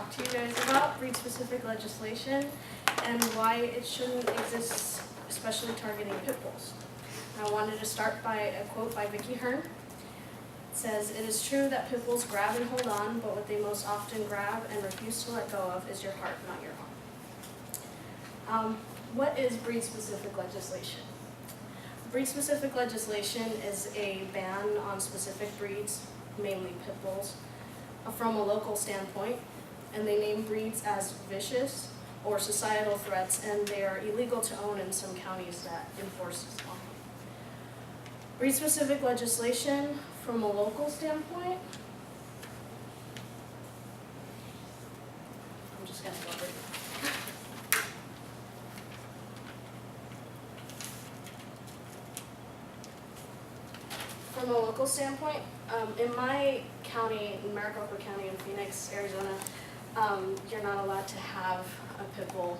talk to you guys about breed-specific legislation and why it shouldn't exist, especially targeting pit bulls. I wanted to start by a quote by Vicki Hearn. It says, "It is true that pit bulls grab and hold on, but what they most often grab and refuse to let go of is your heart, not your arm." What is breed-specific legislation? Breed-specific legislation is a ban on specific breeds, mainly pit bulls, from a local standpoint, and they name breeds as vicious or societal threats, and they are illegal to own in some counties that enforce this law. Breed-specific legislation from a local standpoint, I'm just going to go over it. From a local standpoint, in my county, in Maricopa County in Phoenix, Arizona, you're not allowed to have a pit bull,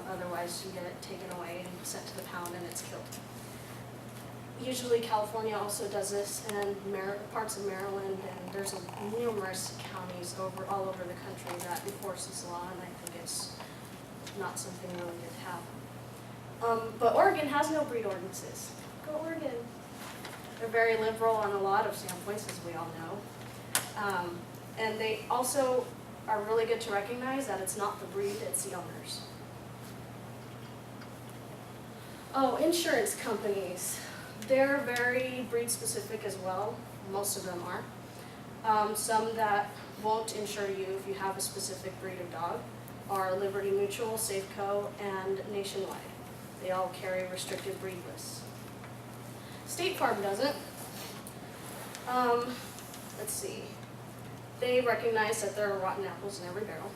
otherwise you get it taken away and sent to the pound and it's killed. Usually California also does this, and parts of Maryland, and there's numerous counties all over the country that enforce this law, and I think it's not something really good to have. But Oregon has no breed ordinances. Go Oregon! They're very liberal on a lot of standpoints, as we all know. And they also are really good to recognize that it's not the breed, it's the owners. Oh, insurance companies. They're very breed specific as well. Most of them are. Some that won't insure you if you have a specific breed of dog are Liberty Mutual, Safeco, and Nationwide. They all carry restricted breed lists. State Farm doesn't. Let's see. They recognize that there are rotten apples in every barrel.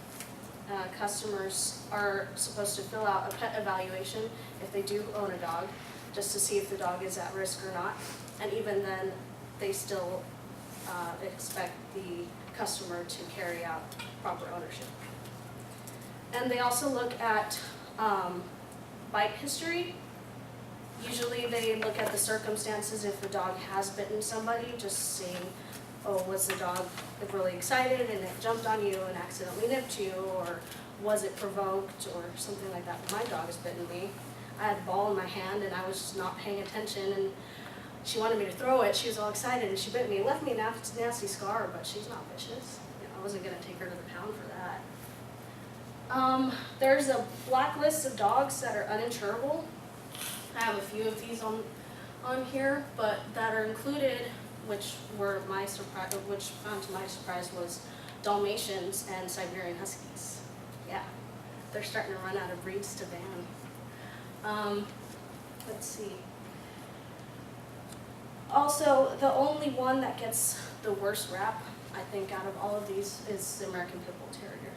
Customers are supposed to fill out a pet evaluation if they do own a dog, just to see if the dog is at risk or not. And even then, they still expect the customer to carry out proper ownership. And they also look at bite history. Usually they look at the circumstances if the dog has bitten somebody, just seeing, oh, was the dog really excited and it jumped on you and accidentally nipped you, or was it provoked, or something like that. My dog has bitten me. I had a ball in my hand and I was just not paying attention, and she wanted me to throw it. She was all excited and she bit me. It left me a nasty scar, but she's not vicious. I wasn't going to take her to the pound for that. There's a blacklist of dogs that are uninsurable. I have a few of these on here, but that are included, which found to my surprise, was Dalmatians and Siberian Huskies. Yeah, they're starting to run out of breeds to ban. Let's see. Also, the only one that gets the worst rap, I think, out of all of these is the American Pit Bull Terrier.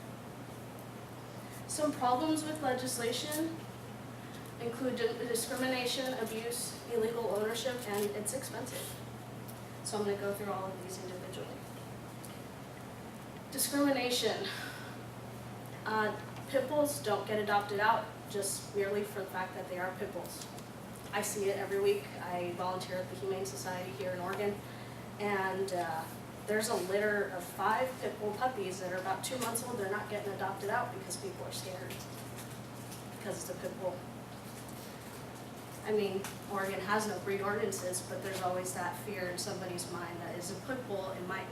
Some problems with legislation include discrimination, abuse, illegal ownership, and it's expensive. So I'm going to go through all of these individually. Discrimination. Pit bulls don't get adopted out just merely for the fact that they are pit bulls. I see it every week. I volunteer at the Humane Society here in Oregon, and there's a litter of 5 pit bull puppies that are about 2 months old. They're not getting adopted out because people are scared because it's a pit bull. I mean, Oregon has no breed ordinances, but there's always that fear in somebody's mind that is a pit bull, it might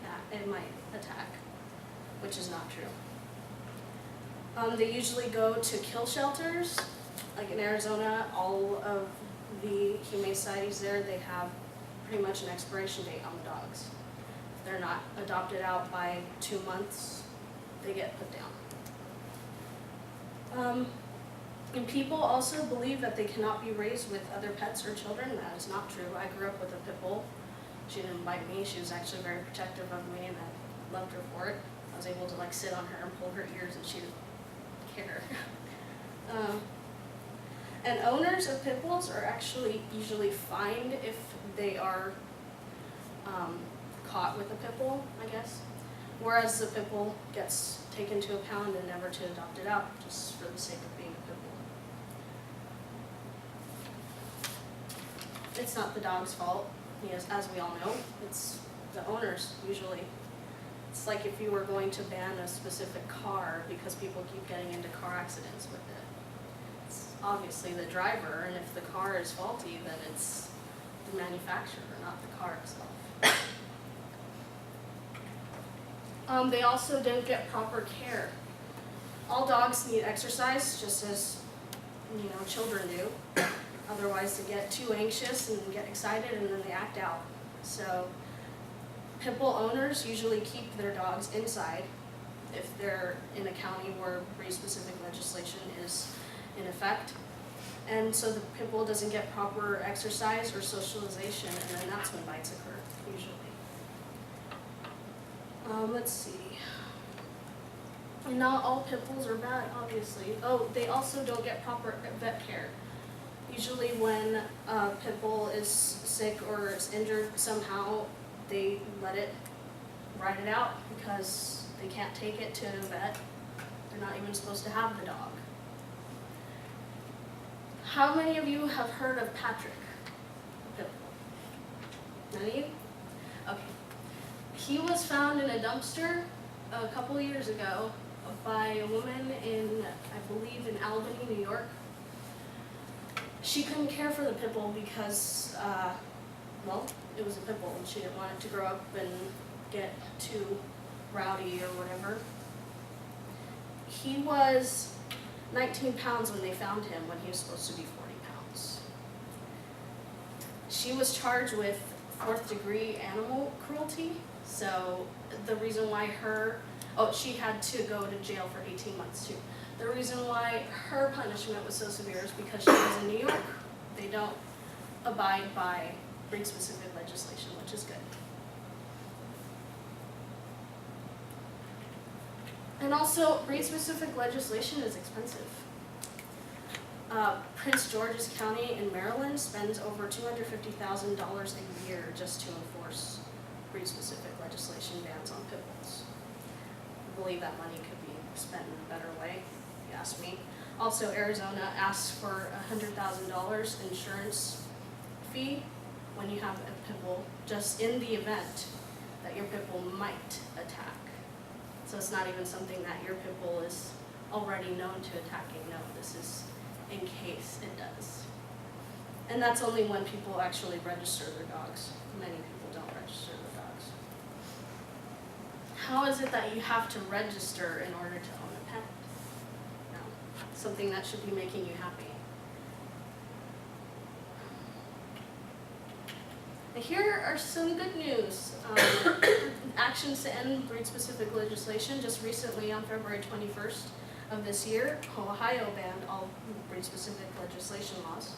attack, which is not true. They usually go to kill shelters. Like in Arizona, all of the humane societies there, they have pretty much an expiration date on the dogs. If they're not adopted out by 2 months, they get put down. And people also believe that they cannot be raised with other pets or children. That is not true. I grew up with a pit bull. She didn't bite me. She was actually very protective of me, and I loved her for it. I was able to sit on her and pull her ears, and she didn't care. And owners of pit bulls are actually usually fined if they are caught with a pit bull, I guess. Whereas the pit bull gets taken to a pound and never to adopt it out, just for the sake of being a pit bull. It's not the dog's fault, as we all know. It's the owners, usually. It's like if you were going to ban a specific car because people keep getting into car accidents with it. It's obviously the driver, and if the car is faulty, then it's the manufacturer, not the car itself. They also don't get proper care. All dogs need exercise, just as children do. Otherwise, they get too anxious and get excited, and then they act out. So, pit bull owners usually keep their dogs inside if they're in a county where breed-specific legislation is in effect. And so the pit bull doesn't get proper exercise or socialization, and then that's when bites occur, usually. Let's see. And not all pit bulls are bad, obviously. Oh, they also don't get proper vet care. Usually when a pit bull is sick or is injured somehow, they let it ride it out because they can't take it to a vet. They're not even supposed to have the dog. How many of you have heard of Patrick, pit bull? None of you? Okay. He was found in a dumpster a couple of years ago by a woman in, I believe, in Albany, New York. She couldn't care for the pit bull because, it was a pit bull and she didn't want it to grow up and get too rowdy or whatever. He was 19 pounds when they found him, when he was supposed to be 40 pounds. She was charged with 4th degree animal cruelty. So the reason why she had to go to jail for 18 months too. The reason why her punishment was so severe is because she was in New York. They don't abide by breed-specific legislation, which is good. And also, breed-specific legislation is expensive. Prince George's County in Maryland spends over $250,000 a year just to enforce breed-specific legislation bans on pit bulls. I believe that money could be spent in a better way, if you ask me. Also, Arizona asks for a $100,000 insurance fee when you have a pit bull, just in the event that your pit bull might attack. So it's not even something that your pit bull is already known to attacking. No, this is in case it does. And that's only when people actually register their dogs. Many people don't register their dogs. How is it that you have to register in order to own a pet? No, something that should be making you happy. And here are some good news. Actions to end breed-specific legislation. Just recently, on February 21st of this year, Ohio banned all breed-specific legislation laws.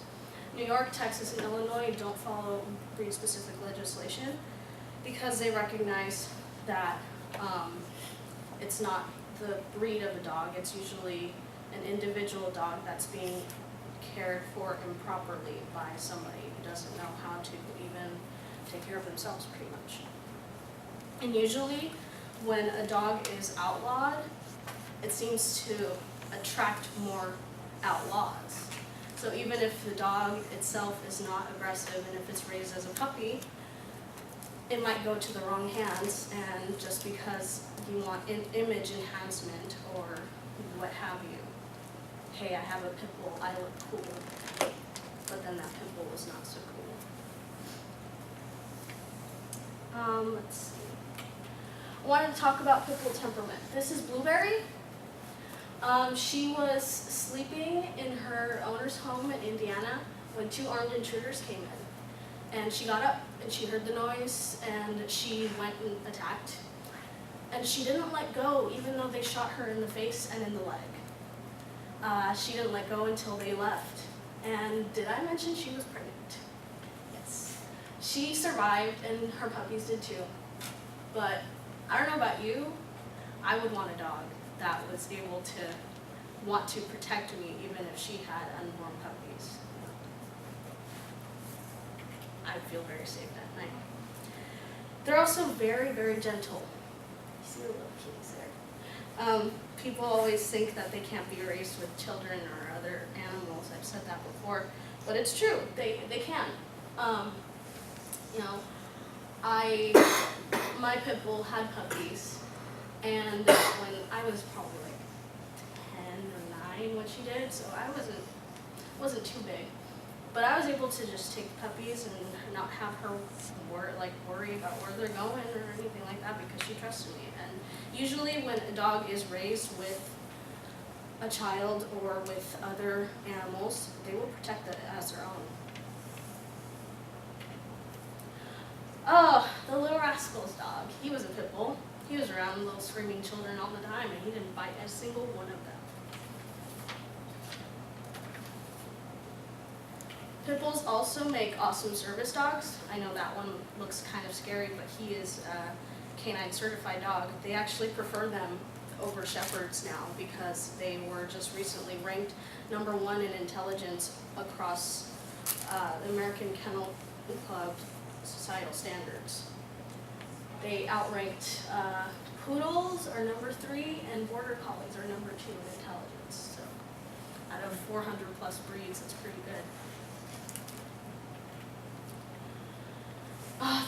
New York, Texas, and Illinois don't follow breed-specific legislation because they recognize that it's not the breed of a dog. It's usually an individual dog that's being cared for improperly by somebody who doesn't know how to even take care of themselves, pretty much. And usually, when a dog is outlawed, it seems to attract more outlaws. So even if the dog itself is not aggressive and if it's raised as a puppy, it might go to the wrong hands, and just because you want image enhancement or what have you, hey, I have a pit bull, I look cool, but then that pit bull is not so cool. Let's see. I wanted to talk about pit bull temperament. This is Blueberry. She was sleeping in her owner's home in Indiana when 2 armed intruders came in. And she got up and she heard the noise and she went and attacked. And she didn't let go even though they shot her in the face and in the leg. She didn't let go until they left. And did I mention she was pregnant? Yes. She survived and her puppies did too. But I don't know about you, I would want a dog that was able to want to protect me even if she had unborn puppies. I'd feel very safe at night. They're also very, very gentle. You see the little kitties there? People always think that they can't be raised with children or other animals. I've said that before, but it's true. They can. My pit bull had puppies, And when I was probably like 10 or 9 when she did, so I wasn't too big. But I was able to just take puppies and not have her worry about where they're going or anything like that because she trusted me. And usually when a dog is raised with a child or with other animals, they will protect it as their own. Oh, the Little Rascals dog. He was a pit bull. He was around little screaming children all the time, and he didn't bite a single one of them. Pit bulls also make awesome service dogs. I know that one looks kind of scary, but he is a canine certified dog. They actually prefer them over shepherds now because they were just recently ranked #1 in intelligence across the American Kennel Club societal standards. They outranked poodles are #3 and border collies are #2 in intelligence. So out of 400 plus breeds, it's pretty good.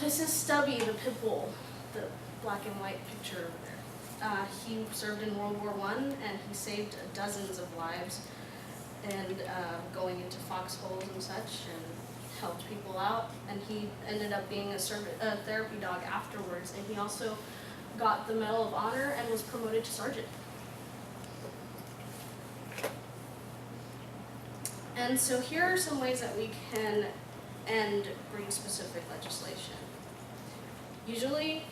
This is Stubby the pit bull, the black and white picture over there. He served in World War I and he saved dozens of lives and going into foxholes and such and helped people out. And he ended up being a therapy dog afterwards, and he also got the Medal of Honor and was promoted to sergeant. And so here are some ways that we can end breed-specific legislation. Usually,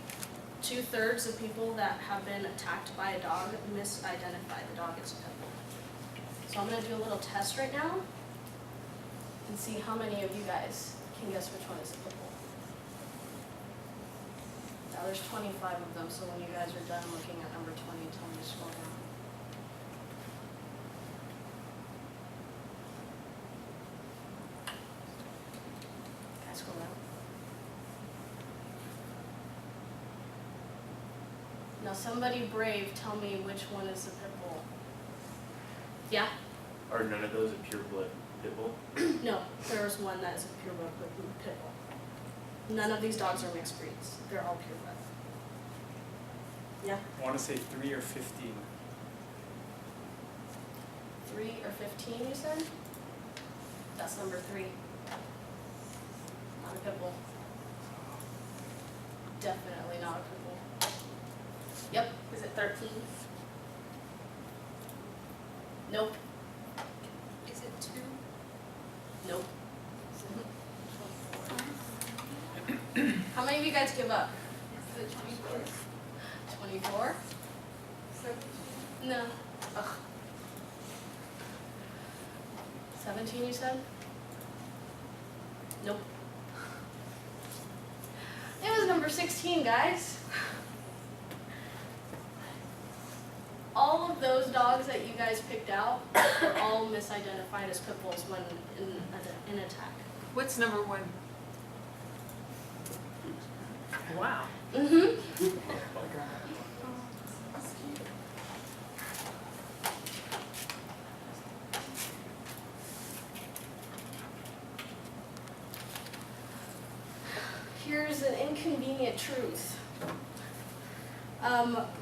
2/3 of people that have been attacked by a dog misidentify the dog as a pit bull. So I'm going to do a little test right now and see how many of you guys can guess which one is a pit bull. Now there's 25 of them, so when you guys are done looking at number 20, tell me to scroll down. Guys, scroll down. Now somebody brave, tell me which one is the pit bull. Yeah? Are none of those a purebred pit bull? No, there is one that is a purebred pit bull. None of these dogs are mixed breeds. They're all purebred. Yeah? I want to say 3 or 15. 3 or 15, you said? That's number 3. Not a pit bull. Definitely not a pit bull. Yep. Is it 13? Nope. Is it 2? Nope. How many of you guys give up? Is it 24? 24? 17? No. Ugh. 17, you said? Nope. It was number 16, guys. All of those dogs that you guys picked out were all misidentified as pit bulls when in attack. What's number 1? Wow. Mm-hmm. Here's an inconvenient truth.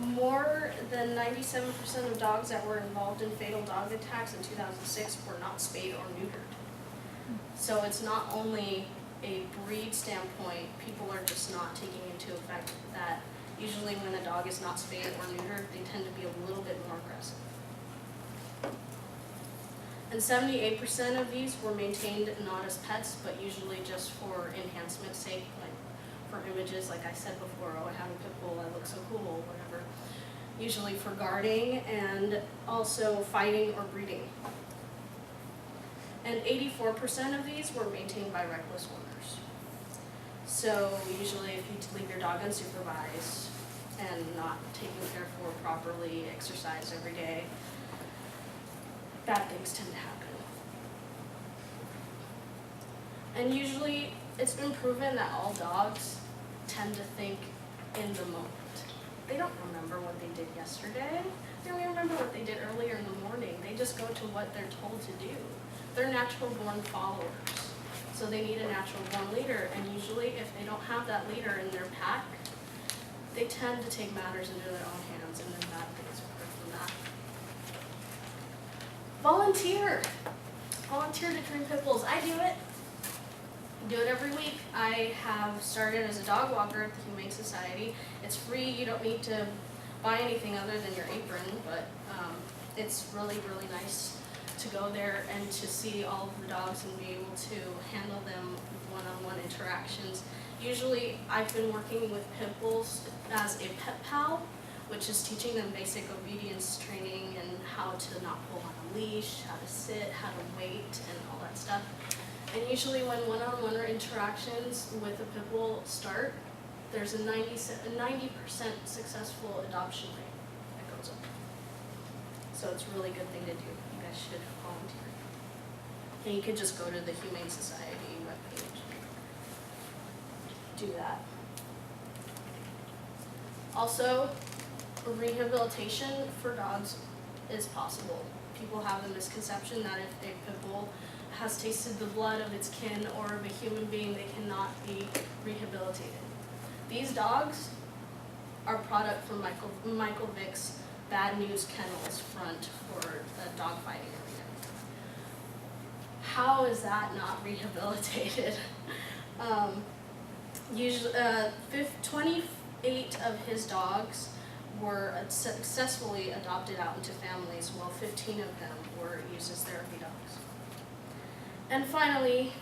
More than 97% of dogs that were involved in fatal dog attacks in 2006 were not spayed or neutered. So it's not only a breed standpoint, people are just not taking into effect that usually when a dog is not spayed or neutered, they tend to be a little bit more aggressive. And 78% of these were maintained not as pets, but usually just for enhancement's sake, like for images, like I said before, oh, I have a pit bull, I look so cool, whatever. Usually for guarding and also fighting or breeding. And 84% of these were maintained by reckless owners. So usually if you leave your dog unsupervised and not taken care for properly, exercise every day, bad things tend to happen. And usually it's been proven that all dogs tend to think in the moment. They don't remember what they did yesterday. They don't even remember what they did earlier in the morning. They just go to what they're told to do. They're natural born followers. So they need a natural born leader, and usually if they don't have that leader in their pack, they tend to take matters into their own hands, and then bad things occur from that. Volunteer. Volunteer to train pit bulls. I do it. Do it every week. I have started as a dog walker at the Humane Society. It's free. You don't need to buy anything other than your apron, but it's really, really nice to go there and to see all of the dogs and be able to handle them one-on-one interactions. Usually I've been working with pit bulls as a pet pal, which is teaching them basic obedience training and how to not pull on a leash, how to sit, how to wait, and all that stuff. And usually when one-on-one interactions with a pit bull start, there's a 90% successful adoption rate that goes up. So it's a really good thing to do. You guys should volunteer. And you could just go to the Humane Society webpage. Do that. Also, rehabilitation for dogs is possible. People have the misconception that if a pit bull has tasted the blood of its kin or of a human being, they cannot be rehabilitated. These dogs are product from Michael Vick's Bad News Kennels front for the dog fighting arena. How is that not rehabilitated? Usually, 28 of his dogs were successfully adopted out into families, while 15 of them were used as therapy dogs. And finally,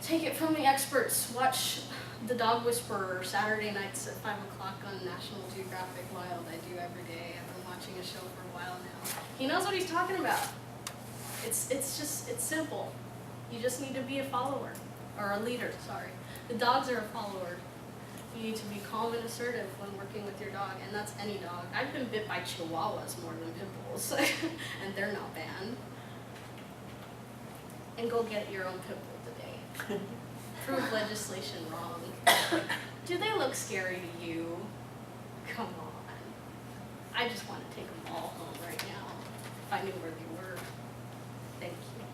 take it from the experts. Watch The Dog Whisperer Saturday nights at 5 o'clock on National Geographic Wild. I do every day. I've been watching a show for a while now. He knows what he's talking about. It's simple. You just need to be a follower, or a leader, sorry. The dogs are a follower. You need to be calm and assertive when working with your dog, and that's any dog. I've been bit by chihuahuas more than pit bulls, and they're not banned. And go get your own pit bull today. Prove legislation wrong. Do they look scary to you? Come on. I just want to take them all home right now, if I knew where they were. Thank you.